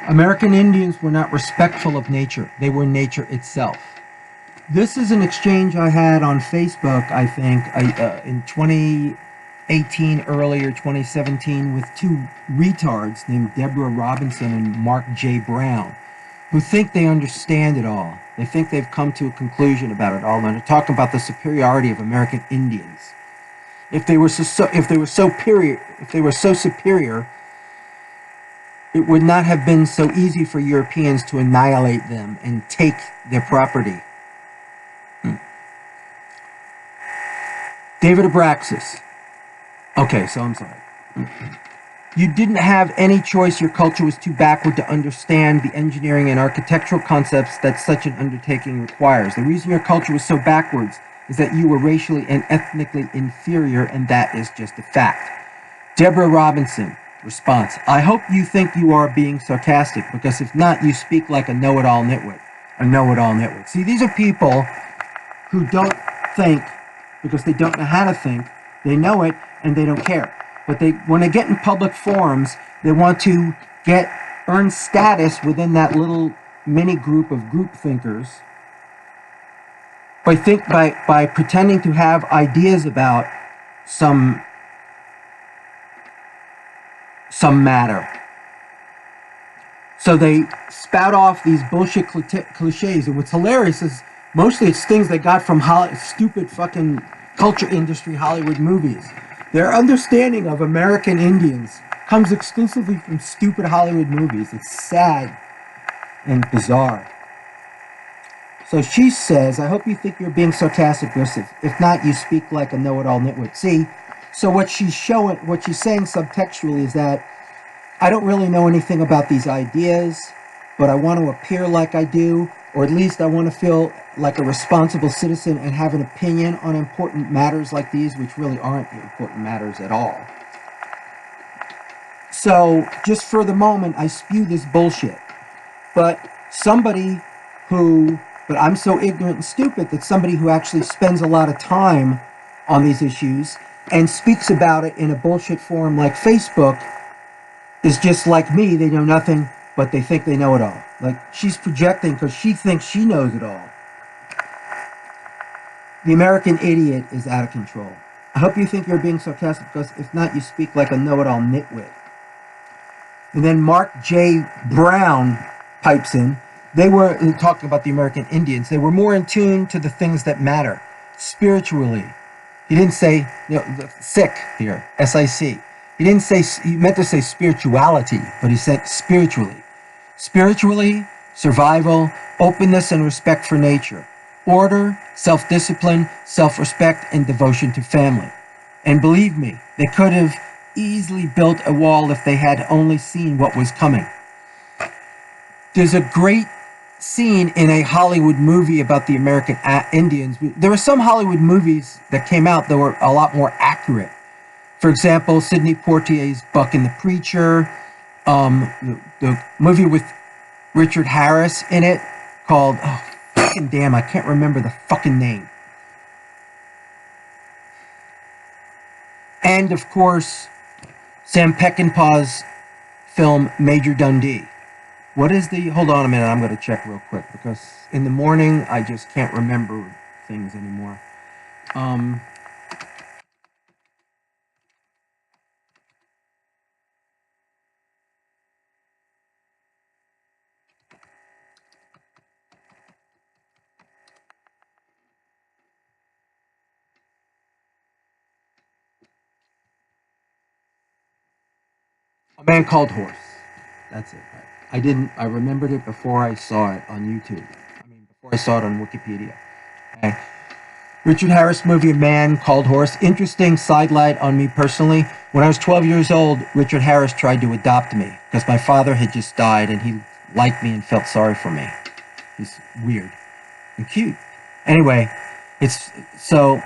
American Indians were not respectful of nature. They were nature itself. This is an exchange I had on Facebook, I think, in 2018, earlier 2017, with two retards named Deborah Robinson and Mark J. Brown, who think they understand it all. They think they've come to a conclusion about it all, and they're talking about the superiority of American Indians. If they were so superior, it would not have been so easy for Europeans to annihilate them and take their property. David Abraxas. Okay, so I'm sorry. You didn't have any choice. Your culture was too backward to understand the engineering and architectural concepts that such an undertaking requires. The reason your culture was so backwards is that you were racially and ethnically inferior, and that is just a fact. Deborah Robinson. Response. I hope you think you are being sarcastic, because if not, you speak like a know-it-all nitwit. A know-it-all nitwit. See, these are people who don't think because they don't know how to think. They know it and they don't care. But when they get in public forums, they want to earn status within that little mini group of group thinkers by pretending to have ideas about some matter. So they spout off these bullshit cliches, and what's hilarious is mostly it's things they got from stupid fucking culture industry Hollywood movies. Their understanding of American Indians comes exclusively from stupid Hollywood movies. It's sad and bizarre. So she says, I hope you think you're being sarcastic, Joseph. If not, you speak like a know-it-all nitwit. See, so what she's saying subtextually is that I don't really know anything about these ideas, but I want to appear like I do, or at least I want to feel like a responsible citizen and have an opinion on important matters like these, which really aren't important matters at all. So, just for the moment, I spew this bullshit. But I'm so ignorant and stupid that somebody who actually spends a lot of time on these issues and speaks about it in a bullshit forum like Facebook is just like me. They know nothing, but they think they know it all. Like, she's projecting because she thinks she knows it all. The American idiot is out of control. I hope you think you're being sarcastic, because if not, you speak like a know-it-all nitwit. And then Mark J. Brown pipes in. They were talking about the American Indians. They were more in tune to the things that matter spiritually. He didn't say, sick here, S-I-C. He didn't say, he meant to say spirituality, but he said spiritually. Spiritually, survival, openness and respect for nature, order, self-discipline, self-respect, and devotion to family. And believe me, they could have easily built a wall if they had only seen what was coming. There's a great scene in a Hollywood movie about the American Indians. There were some Hollywood movies that came out that were a lot more accurate. For example, Sidney Poitier's Buck and the Preacher, the movie with Richard Harris in it called, oh, fucking damn, I can't remember the fucking name. And, of course, Sam Peckinpah's film Major Dundee. What is the... Hold on a minute, I'm going to check real quick, because in the morning, I just can't remember things anymore. A Man Called Horse. That's it. I remembered it before I saw it on YouTube. Before I saw it on Wikipedia. Okay. Richard Harris movie, A Man Called Horse. Interesting sidelight on me personally. When I was 12 years old, Richard Harris tried to adopt me because my father had just died and he liked me and felt sorry for me. He's weird and cute. Anyway, it's so,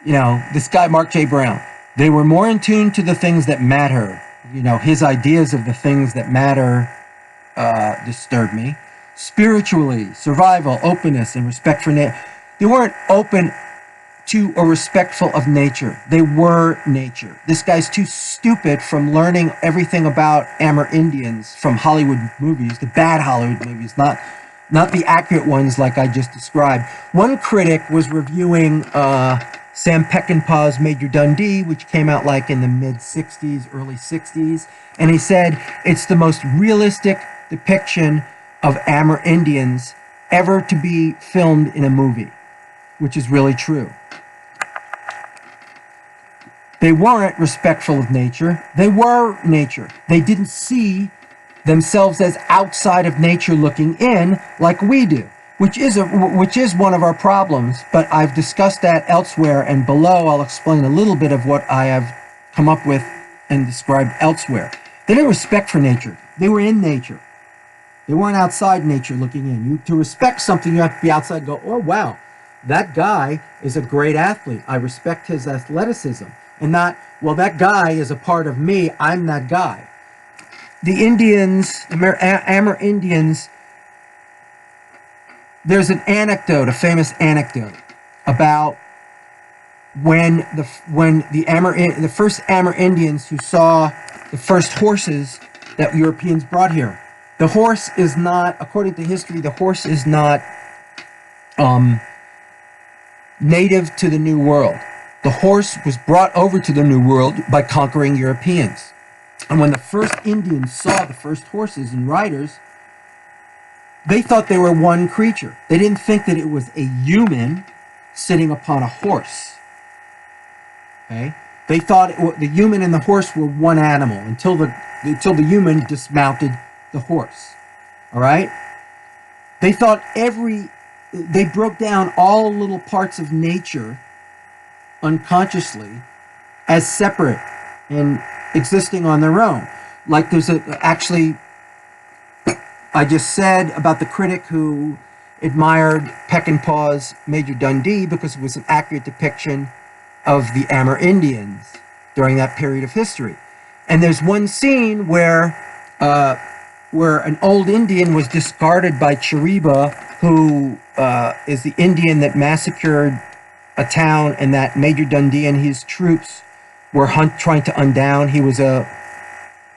this guy, Mark J. Brown, they were more in tune to the things that matter. His ideas of the things that matter disturbed me. Spiritually, survival, openness, and respect for nature. They weren't open to or respectful of nature. They were nature. This guy's too stupid from learning everything about Amerindians from Hollywood movies, the bad Hollywood movies, not the accurate ones like I just described. One critic was reviewing Sam Peckinpah's Major Dundee, which came out like in the mid-60s, early 60s, and he said it's the most realistic depiction of Amerindians ever to be filmed in a movie, which is really true. They weren't respectful of nature. They were nature. They didn't see themselves as outside of nature looking in like we do, which is one of our problems, but I've discussed that elsewhere, and below I'll explain a little bit of what I have come up with and described elsewhere. They didn't respect for nature. They were in nature. They weren't outside nature looking in. To respect something, you have to be outside and go, oh, wow, that guy is a great athlete. I respect his athleticism. And not, well, that guy is a part of me. I'm that guy. The Indians, Amerindians, there's an anecdote, a famous anecdote about when the first Amerindians who saw the first horses that Europeans brought here. The horse is not, according to history, the horse is not native to the New World. The horse was brought over to the New World by conquering Europeans. And when the first Indians saw the first horses and riders, they thought they were one creature. They didn't think that it was a human sitting upon a horse. Okay? They thought the human and the horse were one animal until the human dismounted the horse. All right? They thought they broke down all little parts of nature unconsciously as separate and existing on their own. Like there's actually, I just said about the critic who admired Peckinpah's Major Dundee because it was an accurate depiction of the Amerindians during that period of history. And there's one scene where an old Indian was discarded by Chiriba, who is the Indian that massacred a town and that Major Dundee and his troops were trying to undown. He was a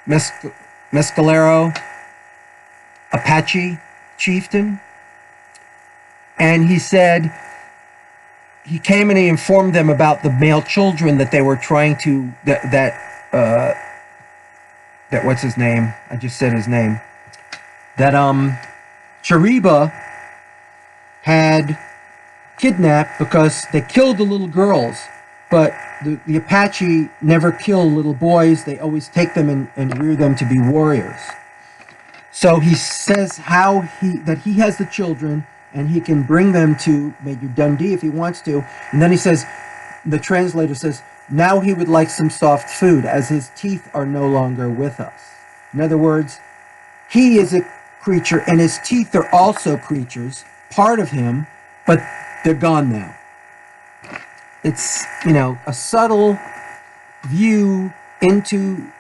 Mescalero Apache chieftain. And he said, he came and he informed them about the male children that they were trying to, that what's his name? I just said his name. That Chiriba had kidnapped because they killed the little girls, but the Apache never kill little boys. They always take them and rear them to be warriors. So he says that he has the children and he can bring them to Major Dundee if he wants to. And then he says, the translator says, now he would like some soft food as his teeth are no longer with us. In other words, he is a creature and his teeth are also creatures, part of him, but they're gone now. It's, a subtle view into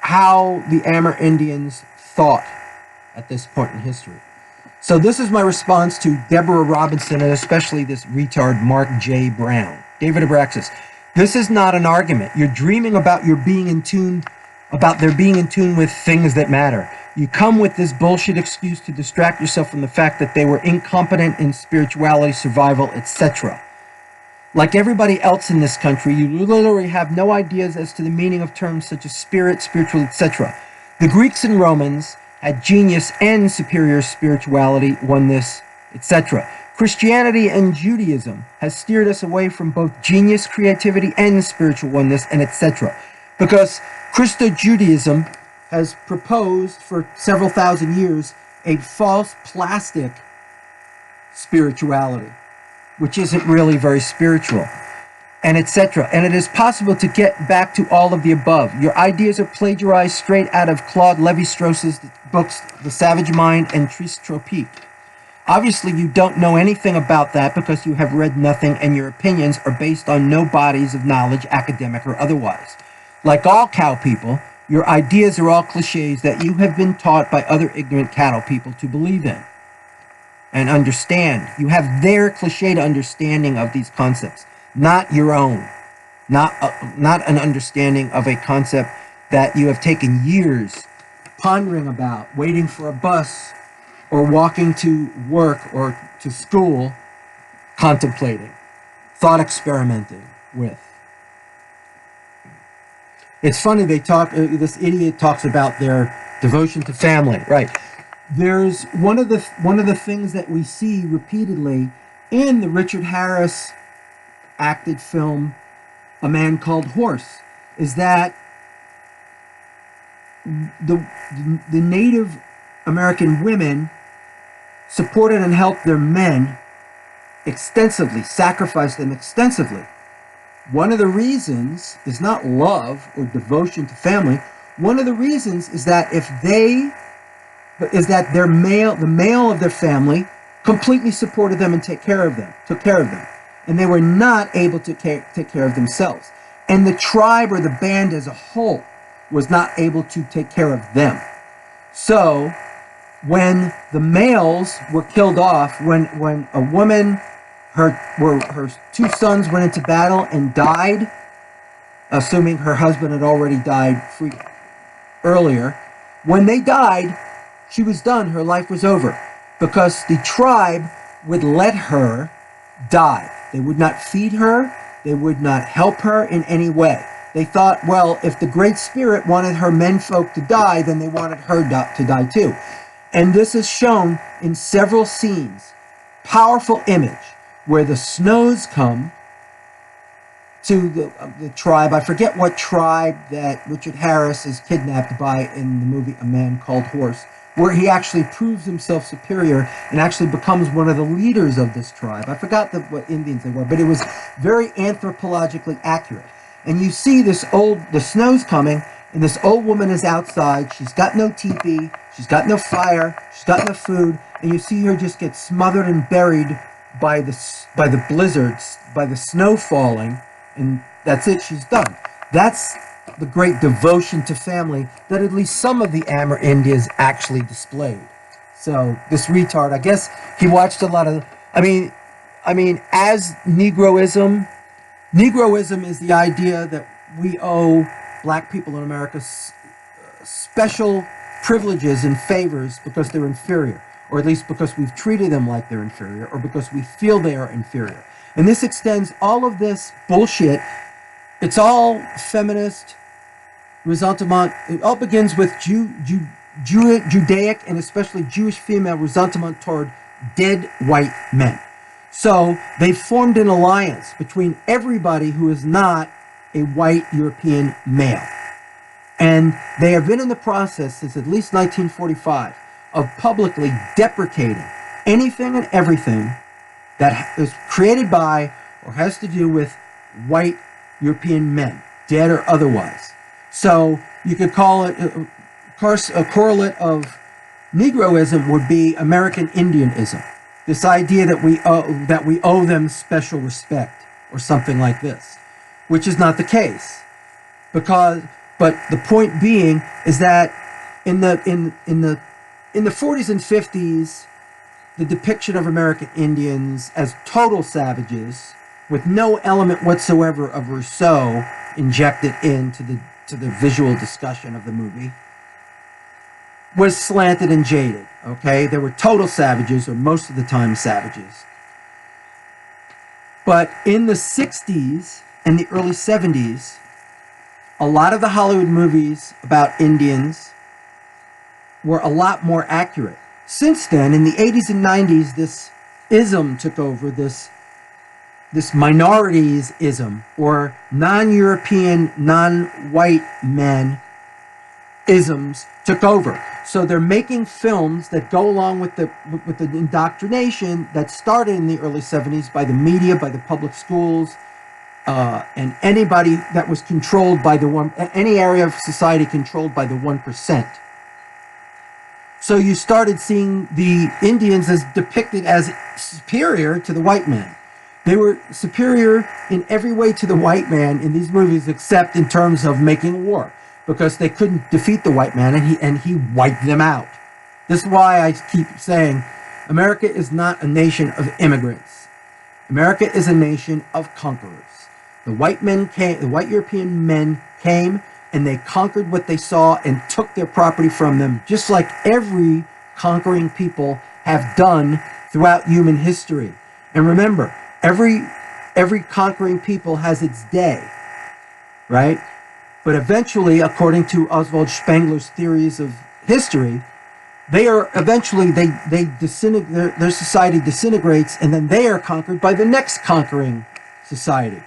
how the Amerindians thought at this point in history. So this is my response to Deborah Robinson and especially this retard Mark J. Brown. David Abraxas, this is not an argument. You're dreaming about their being in tune with things that matter. You come with this bullshit excuse to distract yourself from the fact that they were incompetent in spirituality, survival, etc. Like everybody else in this country, you literally have no ideas as to the meaning of terms such as spirit, spiritual, etc. The Greeks and Romans had genius and superior spirituality, oneness, etc. Christianity and Judaism has steered us away from both genius, creativity, and spiritual oneness, and etc. Because Christo-Judaism has proposed for several thousand years a false plastic spirituality, which isn't really very spiritual, and etc. And it is possible to get back to all of the above. Your ideas are plagiarized straight out of Claude Lévi-Strauss's books, The Savage Mind and Tristropique. Obviously, you don't know anything about that because you have read nothing and your opinions are based on no bodies of knowledge, academic or otherwise. Like all cow people, your ideas are all cliches that you have been taught by other ignorant cattle people to believe in and understand. You have their cliched understanding of these concepts. not your own, not an understanding of a concept that you have taken years pondering about, waiting for a bus or walking to work or to school, contemplating, thought experimenting with. It's funny, they talk, this idiot talks about their devotion to family, right? There's one of the things that we see repeatedly in the Richard Harris acted film A Man Called Horse is that the Native American women supported and helped their men extensively, sacrificed them extensively. One of the reasons is not love or devotion to family. One of the reasons is that the male of their family completely supported them and took care of them. And they were not able to take care of themselves. And the tribe or the band as a whole was not able to take care of them. So when the males were killed off, when a woman, her two sons went into battle and died, assuming her husband had already died earlier, when they died, she was done. Her life was over because the tribe would let her die. They would not feed her. They would not help her in any way. They thought, well, if the Great Spirit wanted her menfolk to die, then they wanted her to die too. And this is shown in several scenes. Powerful image where the Snows come to the tribe. I forget what tribe that Richard Harris is kidnapped by in the movie A Man Called Horse, where he actually proves himself superior and actually becomes one of the leaders of this tribe. I forgot what Indians they were, but it was very anthropologically accurate. And you see the Snows coming, and this old woman is outside. She's got no teepee, she's got no fire, she's got no food, and you see her just get smothered and buried by the blizzards, by the snow falling, and that's it, she's done. That's the great devotion to family that at least some of the Amerindians actually displayed. So this retard, I guess he watched a lot of, I mean, as Negroism is the idea that we owe black people in America special privileges and favors because they're inferior, or at least because we've treated them like they're inferior, or because we feel they are inferior. And this extends all of this bullshit. It's all feminist resentment. It all begins with Judaic and especially Jewish female resentment toward dead white men. So they formed an alliance between everybody who is not a white European male. And they have been in the process since at least 1945 of publicly deprecating anything and everything that is created by or has to do with white European men, dead or otherwise. So you could call it, of course, a correlate of Negroism would be American Indianism. This idea that we owe them special respect or something like this, which is not the case. But the point being is that in the 40s and 50s, the depiction of American Indians as total savages with no element whatsoever of Rousseau injected into the visual discussion of the movie was slanted and jaded, okay? They were total savages, or most of the time savages. But in the 60s and the early 70s, a lot of the Hollywood movies about Indians were a lot more accurate. Since then, in the 80s and 90s, this ism took over, this minorities-ism, or non-European, non-white men isms took over. So they're making films that go along with the indoctrination that started in the early 70s by the media, by the public schools, and anybody that was controlled by any area of society controlled by the 1%. So you started seeing the Indians as depicted as superior to the white man. They were superior in every way to the white man in these movies, except in terms of making war, because they couldn't defeat the white man, and he wiped them out. This is why I keep saying America is not a nation of immigrants. America is a nation of conquerors. The white European men came and they conquered what they saw and took their property from them, just like every conquering people have done throughout human history. And remember, every conquering people has its day, right? But eventually, according to Oswald Spengler's theories of history, their society disintegrates, and then they are conquered by the next conquering society.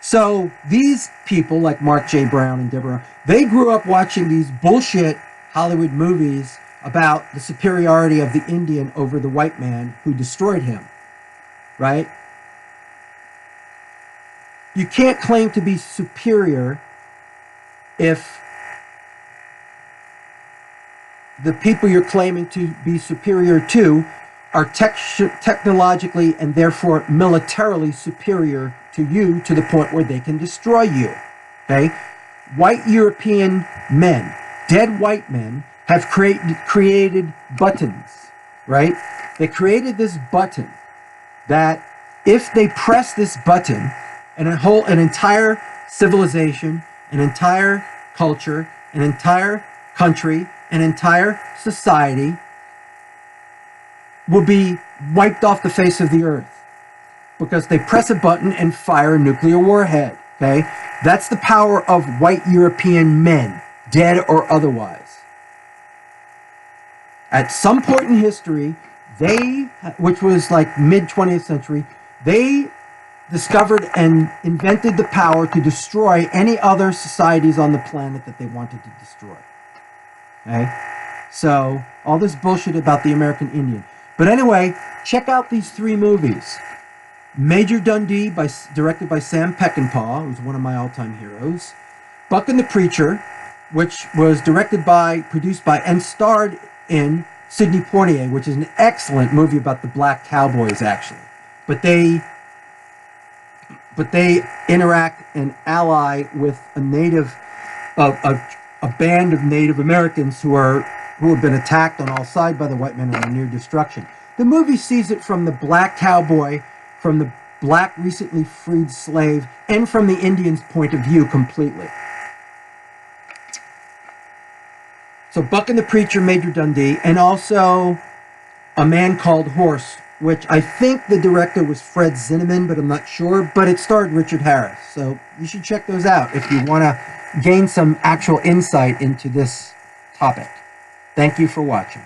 So these people, like Mark J. Brown and Deborah, they grew up watching these bullshit Hollywood movies about the superiority of the Indian over the white man who destroyed him, right? You can't claim to be superior if the people you're claiming to be superior to are technologically and therefore militarily superior to you to the point where they can destroy you. Okay? White European men, dead white men, have created buttons, right? They created this button that if they press this button, an entire civilization, an entire culture, an entire country, an entire society will be wiped off the face of the earth because they press a button and fire a nuclear warhead. Okay? That's the power of white European men, dead or otherwise. At some point in history, which was like mid-20th century, they discovered and invented the power to destroy any other societies on the planet that they wanted to destroy. Okay? So, all this bullshit about the American Indian. But anyway, check out these 3 movies. Major Dundee, directed by Sam Peckinpah, who's one of my all-time heroes. Buck and the Preacher, which was produced by, and starred in Sidney Poitier, which is an excellent movie about the black cowboys, actually. But they interact and ally with a band of Native Americans who have been attacked on all sides by the white men and are near destruction. The movie sees it from the black cowboy, from the black recently freed slave, and from the Indian's point of view completely. So Buck and the Preacher, Major Dundee, and also A Man Called Horse, which I think the director was Fred Zinnemann, but I'm not sure, but it starred Richard Harris. So you should check those out if you want to gain some actual insight into this topic. Thank you for watching.